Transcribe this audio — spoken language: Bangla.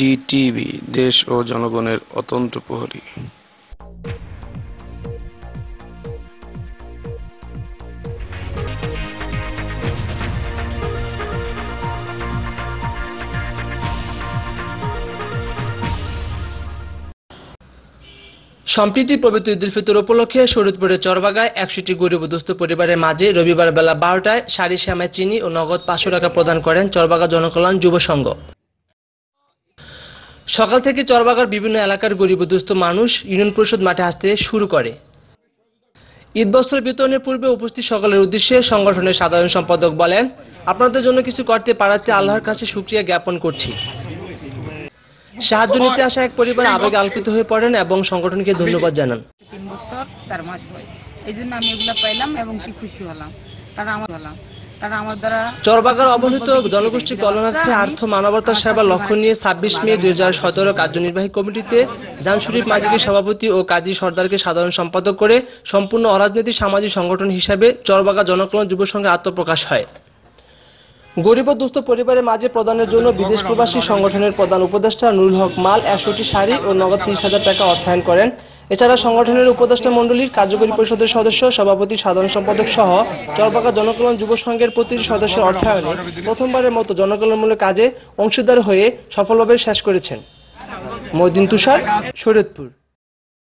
বিটিভি, দেশ ও জনগণের অতন্ত্র প্রহরী। সম্প্রতি পবিত্র ঈদুল ফিতর উপলক্ষে শরীয়তপুরের চরবাগায় ১০০টি গরিব ও দুস্থ পরিবারের মাঝে রবিবার বেলা ১২টায় শাড়ি, সেমাই, চিনি ও নগদ ৫০০ টাকা প্রদান করেন চরবাগা জনকল্যাণ যুব সংঘ। সকাল থেকে চরবাগার বিভিন্ন এলাকার গরিব ও দুস্থ মানুষ ইউনিয়ন পরিষদ মাঠে আসতে শুরু করে। ঈদ বস্ত্র বিতরণের পূর্বে উপস্থিত সকলের উদ্দেশ্যে সংগঠনের সাধারণ সম্পাদক বলেন, আপনাদের জন্য কিছু করতে পারাতে আল্লাহর কাছে শুকরিয়া জ্ঞাপন করছি। সাহায্য নিতে আসা এক পরিবার আবেগে আলোকিত হয়ে পড়েন এবং সংগঠনকে ধন্যবাদ জানান। ৩ বছর ৪ মাস হয়, এই জন্য আমি এগুলো পাইলাম এবং কি খুশি হলাম। তারা আমার দ্বারা চরবাগার অবহেলিত জনগোষ্ঠী কল্যাণার্থে আর্থ মানবতার সেবা লক্ষ্য নিয়ে ২৬ মে ২০১৭ কার্যনির্বাহী কমিটিতে জান শরীফ মাজিকে সভাপতি ও কাজী সর্দারকে সাধারণ সম্পাদক করে সম্পূর্ণ অরাজনৈতিক সামাজিক সংগঠন হিসাবে চরবাগা জনকল্যাণ যুব সংঘে আত্মপ্রকাশ হয়। গরিব ও দুস্থ পরিবারের মাঝে প্রদানের জন্য বিদেশ প্রবাসী সংগঠনের প্রধান উপদেষ্টা নুরুল হক মাল ১০০টি শাড়ি ও নগদ ৩০,০০০ টাকা অর্থায়ন করেন। এছাড়া সংগঠনের উপদেষ্টা মণ্ডলীর কার্যকরী পরিষদের সদস্য, সভাপতি, সাধারণ সম্পাদক সহ চরবাগা জনকল্যাণ যুব সংঘের প্রতিটি সদস্যের অর্থায়নে প্রথমবারের মতো জনকল্যাণমূলক কাজে অংশীদার হয়ে সফলভাবে শেষ করেছেন। মঈদিন তুষার, শরীয়তপুর।